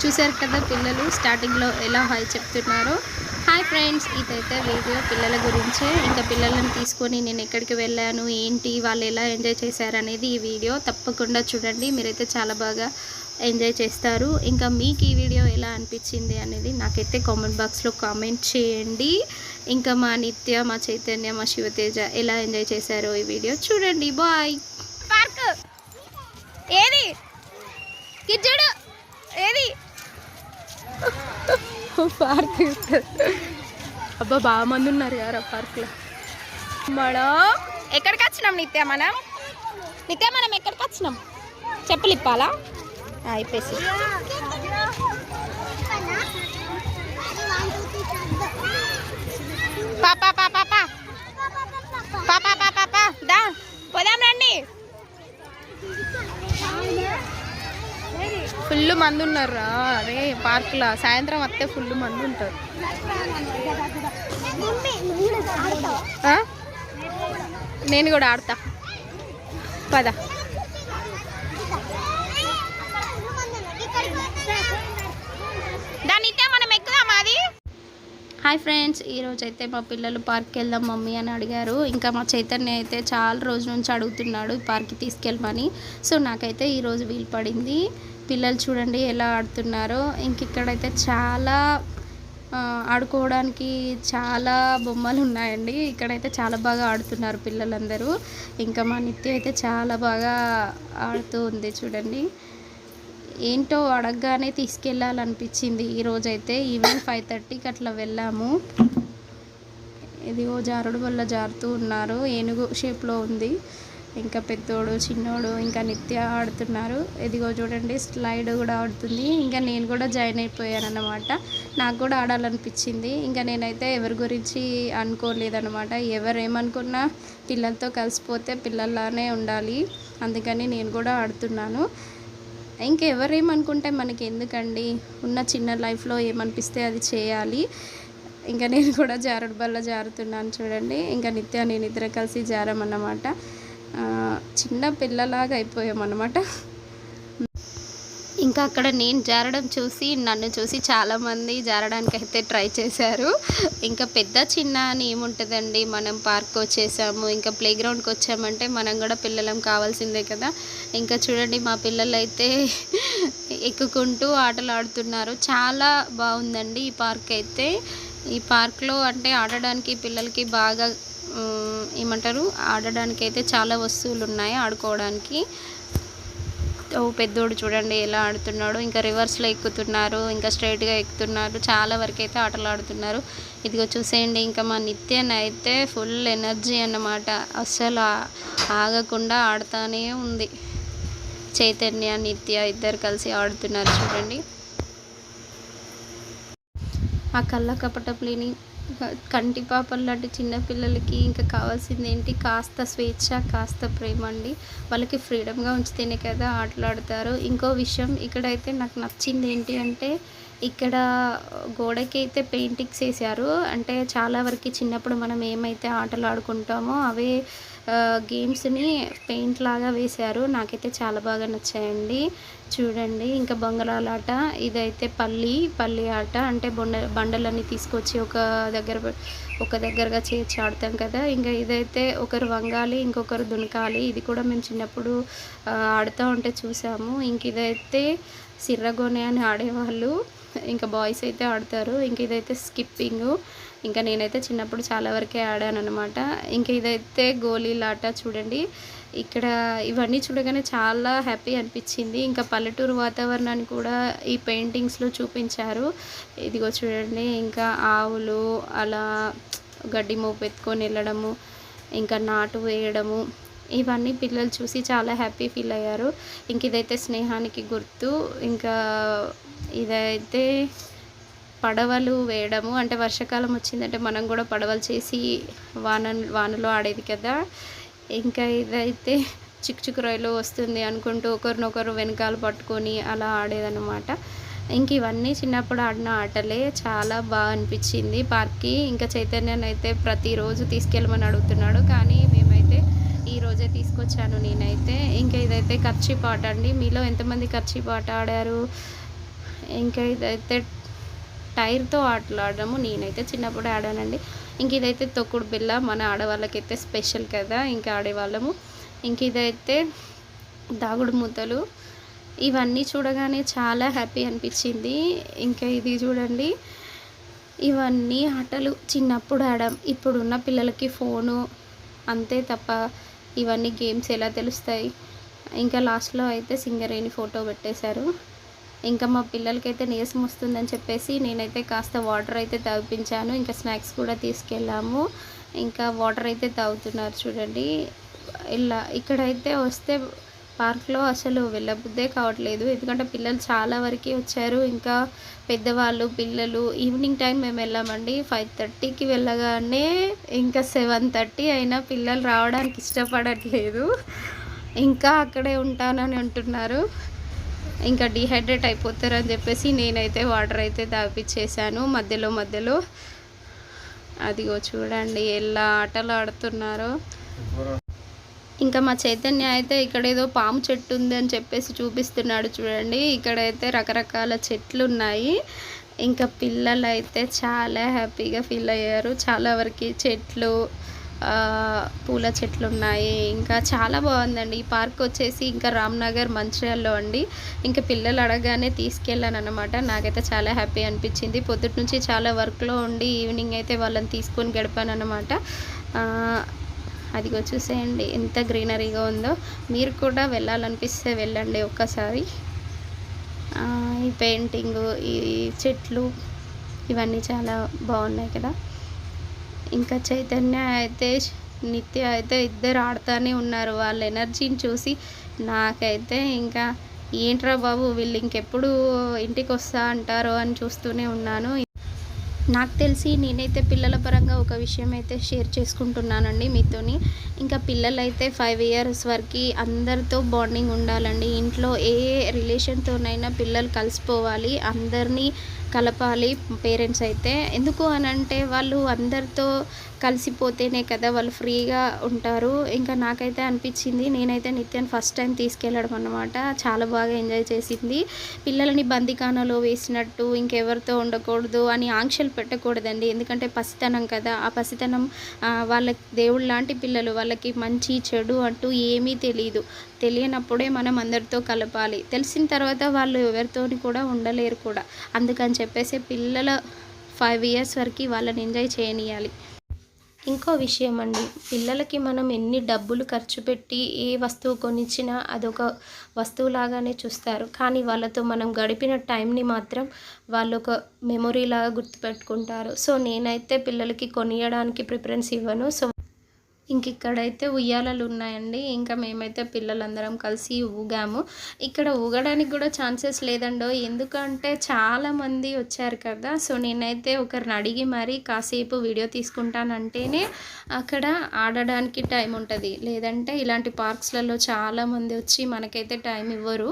చూశారు కదా పిల్లలు స్టార్టింగ్లో ఎలా హాయ్ చెప్తున్నారో. హాయ్ ఫ్రెండ్స్, ఇదైతే వీడియో పిల్లల గురించే. ఇంకా పిల్లలను తీసుకొని నేను ఎక్కడికి వెళ్ళాను, ఏంటి, వాళ్ళు ఎలా ఎంజాయ్ చేశారు అనేది ఈ వీడియో తప్పకుండా చూడండి. మీరైతే చాలా బాగా ఎంజాయ్ చేస్తారు. ఇంకా మీకు ఈ వీడియో ఎలా అనిపించింది అనేది నాకైతే కామెంట్ బాక్స్లో కామెంట్ చేయండి. ఇంకా మా నిత్య, మా చైతన్య, మా శివతేజ ఎలా ఎంజాయ్ చేశారో ఈ వీడియో చూడండి. బాయ్. పార్క్ ఏది కిడ్జుడు ఏది పార్క్ అబ్బా బాగా మంది ఉన్నారు యారా పార్క్లో. మనం ఎక్కడికి వచ్చినాం నిత్య? మనం ఎక్కడికి వచ్చినాం? చెప్పులు ఇప్పాలా? అయిపోయి పాపా పాపా పాపా పాపా పాపా దా పోదాం రండి. ఫుల్ మంది ఉన్నారు అరే పార్క్లో. సాయంత్రం వస్తే ఫుల్ మంది ఉంటారు. నేను కూడా ఆడతా పద. దానితే మనం ఎక్కుదాం అది. హాయ్ ఫ్రెండ్స్, ఈరోజు అయితే మా పిల్లలు పార్క్కి వెళ్దాం మమ్మీ అని అడిగారు. ఇంకా మా చైతన్య అయితే చాలా రోజుల నుంచి అడుగుతున్నాడు పార్క్కి తీసుకెళ్ళమని. సో నాకైతే ఈరోజు వీలు పడింది. పిల్లలు చూడండి ఎలా ఆడుతున్నారో. ఇంక ఇక్కడైతే చాలా ఆడుకోవడానికి చాలా బొమ్మలు ఉన్నాయండి. ఇక్కడైతే చాలా బాగా ఆడుతున్నారు పిల్లలందరూ. ఇంకా మా నిత్య అయితే చాలా బాగా ఆడుతూ ఉంది చూడండి. ఏంటో అడగగానే తీసుకెళ్ళాలనిపించింది. ఈరోజైతే ఈవినింగ్ 5:30కి అట్లా వెళ్ళాము. ఇదిగో జారుడు వల్ల జారుతూ ఉన్నారు. ఏనుగు షేప్లో ఉంది. ఇంకా పెద్దోడు, చిన్నోడు, ఇంకా నిత్య ఆడుతున్నారు. ఇదిగో చూడండి స్లైడ్ కూడా ఆడుతుంది. ఇంకా నేను కూడా జాయిన్ అయిపోయాను అన్నమాట. నాకు కూడా ఆడాలనిపించింది. ఇంకా నేనైతే ఎవరి గురించి అనుకోలేదన్నమాట. ఎవరేమనుకున్నా పిల్లలతో కలిసిపోతే పిల్లల్లానే ఉండాలి. అందుకని నేను కూడా ఆడుతున్నాను. ఇంకెవరేమనుకుంటే మనకి ఎందుకండి, ఉన్న చిన్న లైఫ్లో ఏమనిపిస్తే అది చేయాలి. ఇంకా నేను కూడా జారుడు బల్ల జారుతున్నాను చూడండి. ఇంకా నిత్య నేను ఇద్దరు కలిసి జారామన్నమాట. చిన్న పిల్లలాగా అయిపోయామన్నమాట. ఇంకా అక్కడ నేను జారడం చూసి నన్ను చూసి చాలామంది జారడానికి అయితే ట్రై చేశారు. ఇంకా పెద్ద చిన్న అని ఏముంటుందండి, మనం పార్క్ వచ్చేసాము, ఇంకా ప్లే గ్రౌండ్కి వచ్చామంటే మనం కూడా పిల్లలం కావాల్సిందే కదా. ఇంకా చూడండి మా పిల్లలు అయితే ఎక్కుకుంటూ ఆటలు ఆడుతున్నారు. చాలా బాగుందండి ఈ పార్క్ అయితే. ఈ పార్క్లో అంటే ఆడడానికి పిల్లలకి బాగా ఏమంటారు, ఆడడానికి అయితే చాలా వస్తువులు ఉన్నాయి ఆడుకోవడానికి. పెద్దోడు చూడండి ఎలా ఆడుతున్నాడు. ఇంకా రివర్స్లో ఎక్కుతున్నారు, ఇంకా స్ట్రైట్గా ఎక్కుతున్నారు. చాలా వరకు అయితే ఆటలు ఆడుతున్నారు. ఇదిగో చూసేయండి. ఇంకా మా నిత్యన్ అయితే ఫుల్ ఎనర్జీ అన్నమాట. అస్సలు ఆగకుండా ఆడుతూనే ఉంది. చైతన్య, నిత్య ఇద్దరు కలిసి ఆడుతున్నారు చూడండి. ఆ కళ్ళ కపటపులిని కంటి పాపలు లాంటి చిన్నపిల్లలకి ఇంకా కావాల్సింది ఏంటి, కాస్త స్వేచ్ఛ, కాస్త ప్రేమ అండి. వాళ్ళకి ఫ్రీడమ్గా ఉంచితేనే కదా ఆటలాడతారు. ఇంకో విషయం ఇక్కడైతే నాకు నచ్చింది ఏంటి అంటే, ఇక్కడ గోడకి అయితే పెయింటింగ్స్ వేసారు. అంటే చాలా వరకు చిన్నప్పుడు మనం ఏమైతే ఆటలు ఆడుకుంటామో అవే గేమ్స్ని పెయింట్ లాగా వేశారు. నాకైతే చాలా బాగా నచ్చాయండి చూడండి. ఇంకా బొంగరాలాట, ఇదైతే పల్లి ఆట. అంటే బండలన్నీ తీసుకొచ్చి ఒక దగ్గరగా చేర్చి ఆడతాం కదా. ఇంకా ఇదైతే ఒకరు వంగాలి, ఇంకొకరు దునకాలి. ఇది కూడా మేము చిన్నప్పుడు ఆడుతూ ఉంటే చూసాము. ఇంక ఇదైతే సిర్రగోనె అని ఆడేవాళ్ళు. ఇంకా బాయ్స్ అయితే ఆడతారు. ఇంక ఇదైతే స్కిప్పింగ్. ఇంకా నేనైతే చిన్నప్పుడు చాలా వరకే ఆడాను అనమాట. ఇంక ఇదైతే గోళీలాట చూడండి. ఇక్కడ ఇవన్నీ చూడగానే చాలా హ్యాపీ అనిపించింది. ఇంకా పల్లెటూరు వాతావరణాన్ని కూడా ఈ పెయింటింగ్స్లో చూపించారు. ఇదిగో చూడండి. ఇంకా ఆవులు అలా గడ్డి మోపు ఎత్తుకొని వెళ్ళడము, ఇంకా నాటు వేయడము, ఇవన్నీ పిల్లలు చూసి చాలా హ్యాపీ ఫీల్ అయ్యారు. ఇంక ఇదైతే స్నేహానికి గుర్తు. ఇంకా ఇదైతే పడవలు వేయడము. అంటే వర్షాకాలం వచ్చిందంటే మనం కూడా పడవలు చేసి వానలో ఆడేది కదా. ఇంకా ఇదైతే చిక్కు రొయ్యలు వస్తుంది అనుకుంటూ ఒకరినొకరు వెనకాల పట్టుకొని అలా ఆడేదన్నమాట. ఇంక ఇవన్నీ చిన్నప్పుడు ఆడిన ఆటలే. చాలా బాగా అనిపించింది పార్క్కి. ఇంకా చైతన్యని అయితే ప్రతిరోజు తీసుకెళ్ళమని అడుగుతున్నాడు, కానీ మేమైతే ఈరోజే తీసుకొచ్చాను నేనైతే. ఇంకా ఇదైతే కర్చీఫ్ ఆట అండి. మీలో ఎంతమంది కర్చీఫ్ ఆట ఆడారు? ఇంకా ఇదైతే టైర్తో ఆటలాడము, నేనైతే చిన్నప్పుడు ఆడానండి. ఇంక ఇదైతే తొక్కుడు బిళ్ళ, మన ఆడవాళ్ళకైతే స్పెషల్ కదా, ఇంకా ఆడేవాళ్ళము. ఇంక ఇదైతే దాగుడు మూతలు. ఇవన్నీ చూడగానే చాలా హ్యాపీ అనిపించింది. ఇంకా ఇది చూడండి, ఇవన్నీ ఆటలు చిన్నప్పుడు ఆడాం. ఇప్పుడున్న పిల్లలకి ఫోను అంతే తప్ప ఇవన్నీ గేమ్స్ ఎలా తెలుస్తాయి. ఇంకా లాస్ట్లో అయితే సింగరేణి ఫోటో పెట్టేశారు. ఇంకా మా పిల్లలకైతే నీరసం వస్తుందని చెప్పేసి నేనైతే కాస్త వాటర్ అయితే తాగిపించాను. ఇంకా స్నాక్స్ కూడా తీసుకెళ్ళాము. ఇంకా వాటర్ అయితే తాగుతున్నారు చూడండి. ఇలా ఇక్కడైతే వస్తే పార్క్లో అసలు వెళ్ళబుద్దే కావట్లేదు, ఎందుకంటే పిల్లలు చాలా వరకు వచ్చారు. ఇంకా పెద్దవాళ్ళు, పిల్లలు. ఈవినింగ్ టైం మేము వెళ్ళామండి. 5:30కి వెళ్ళగానే ఇంకా 7:30 అయినా పిల్లలు రావడానికి ఇష్టపడట్లేదు. ఇంకా అక్కడే ఉంటానని అంటున్నారు. ఇంకా డీహైడ్రేట్ అయిపోతారని చెప్పేసి నేనైతే వాటర్ అయితే తాగిపించేసాను మధ్యలో. అదిగో చూడండి ఎలా ఆటలు ఆడుతున్నారో. ఇంకా మా చైతన్య అయితే ఇక్కడ ఏదో పాము చెట్టు ఉంది అని చెప్పేసి చూపిస్తున్నాడు చూడండి. ఇక్కడైతే రకరకాల చెట్లు ఉన్నాయి. ఇంకా పిల్లలు అయితే చాలా హ్యాపీగా ఫీల్ అయ్యారు. చాలా వరకు చెట్లు, పూల చెట్లు ఉన్నాయి. ఇంకా చాలా బాగుందండి ఈ పార్క్ వచ్చేసి. ఇంకా రామ్నగర్ మంచిర్యాలలో అండి. ఇంకా పిల్లలు అడగానే తీసుకెళ్ళాను అనమాట. నాకైతే చాలా హ్యాపీ అనిపించింది. పొద్దుటి నుంచి చాలా వర్క్లో ఉండి ఈవినింగ్ అయితే వాళ్ళని తీసుకొని గడిపాను అనమాట. అదిగో చూసేయండి ఎంత గ్రీనరీగా ఉందో. మీరు కూడా వెళ్ళాలనిపిస్తే వెళ్ళండి ఒక్కసారి. ఈ పెయింటింగు, ఈ చెట్లు ఇవన్నీ చాలా బాగున్నాయి కదా. ఇంకా చైతన్య అయితే, నిత్య అయితే ఇద్దరు ఆడుతూనే ఉన్నారు. వాళ్ళ ఎనర్జీని చూసి నాకైతే ఇంకా ఏంట్రా బాబు వీళ్ళు ఇంకెప్పుడు ఇంటికి వస్తా అంటారో అని చూస్తూనే ఉన్నాను. నాకు తెలిసి నేనైతే పిల్లల పరంగా ఒక విషయం అయితే షేర్ చేసుకుంటున్నానండి మీతోని. ఇంకా పిల్లలైతే 5 years వరకు అందరితో బాండింగ్ ఉండాలండి. ఇంట్లో ఏ రిలేషన్తోనైనా పిల్లలు కలిసిపోవాలి, అందరినీ కలపాలి పేరెంట్స్ అయితే. ఎందుకు అని అంటే వాళ్ళు అందరితో కలిసిపోతేనే కదా వాళ్ళు ఫ్రీగా ఉంటారు. ఇంకా నాకైతే అనిపించింది, నేనైతే నిత్యాన్ని ఫస్ట్ టైం తీసుకెళ్ళడం అన్నమాట. చాలా బాగా ఎంజాయ్ చేసింది. పిల్లలని బందికానాలో వేసినట్టు ఇంకెవరితో ఉండకూడదు అని ఆంక్షలు పెట్టకూడదండి, ఎందుకంటే పసితనం కదా. ఆ పసితనం వాళ్ళకి దేవుడు లాంటి పిల్లలు, వాళ్ళకి మంచి చెడు అంటూ ఏమీ తెలియనప్పుడే మనం అందరితో కలపాలి. తెలిసిన తర్వాత వాళ్ళు ఎవరితోని కూడా ఉండలేరు కూడా. అందుకని చెప్పేసి పిల్లల 5 years వరకు వాళ్ళని ఎంజాయ్ చేయనియాలి. ఇంకో విషయం అండి, పిల్లలకి మనం ఎన్ని డబ్బులు ఖర్చు పెట్టి ఏ వస్తువు కొనిచ్చినా అదొక వస్తువులాగానే చూస్తారు. కానీ వాళ్ళతో మనం గడిపిన టైంని మాత్రం వాళ్ళు ఒక మెమొరీలాగా గుర్తుపెట్టుకుంటారు. సో నేనైతే పిల్లలకి కొనియడానికి ప్రిఫరెన్స్ ఇవ్వను. సో ఇక్కడైతే ఉయ్యాలలు ఉన్నాయండి. ఇంకా మేమైతే పిల్లలందరం కలిసి ఊగాము. ఇక్కడ ఊగడానికి కూడా ఛాన్సెస్ లేదండో, ఎందుకంటే చాలామంది వచ్చారు కదా. సో నేనైతే ఒకరిని అడిగి మరీ కాసేపు వీడియో తీసుకుంటానంటేనే అక్కడ ఆడడానికి టైం ఉంటుంది. లేదంటే ఇలాంటి పార్క్స్లలో చాలామంది వచ్చి మనకైతే టైం ఇవ్వరు.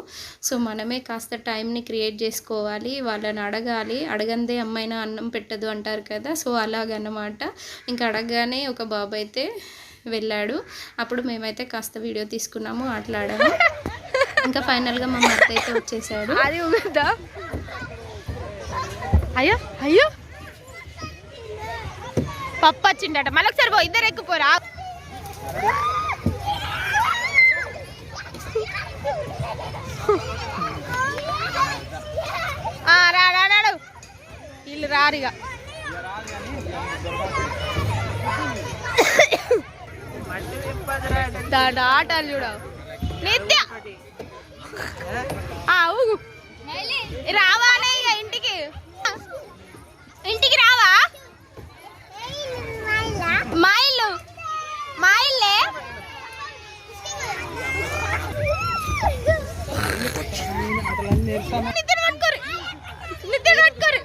సో మనమే కాస్త టైంని క్రియేట్ చేసుకోవాలి, వాళ్ళని అడగాలి. అడగందే అమ్మాయినా అన్నం పెట్టదు అంటారు కదా. సో అలాగన్నమాట. ఇంకా అడగగానే ఒక బాబు అయితే వెళ్ళాడు. అప్పుడు మేమైతే కాస్త వీడియో తీసుకున్నాము, ఆటలాడాము. ఇంకా ఫైనల్గా మా భర్త అయితే వచ్చేసాడు. అది ఊగుద్దా? అయ్యో అయ్యో పప్పు వచ్చిండట. మళ్ళీ ఒకసారి పో, ఇద్దరు ఎక్కుపోరా. రాడు వీళ్ళు రారుగా. ఆటలు చూడ నిత్య ఊగు రావానే ఇక ఇంటికి రావా? మా ఇల్లే నిద్ర పట్టుకోరు.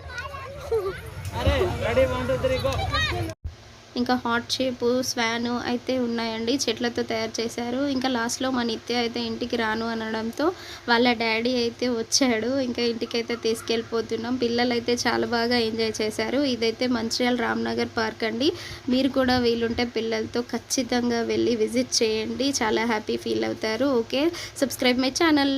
ఇంకా హార్ట్ షేపు స్వాను అయితే ఉన్నాయండి, చెట్లతో తయారు చేశారు. ఇంకా లాస్ట్లో మా నిత్య అయితే ఇంటికి రాను అనడంతో వాళ్ళ డాడీ అయితే వచ్చాడు. ఇంకా ఇంటికైతే తీసుకెళ్ళిపోతున్నాం. పిల్లలు అయితే చాలా బాగా ఎంజాయ్ చేశారు. ఇదైతే మంచిర్యాల రామ్నగర్ పార్క్ అండి. మీరు కూడా వీలుంటే పిల్లలతో ఖచ్చితంగా వెళ్ళి విజిట్ చేయండి, చాలా హ్యాపీ ఫీల్ అవుతారు. Okay, subscribe my channel.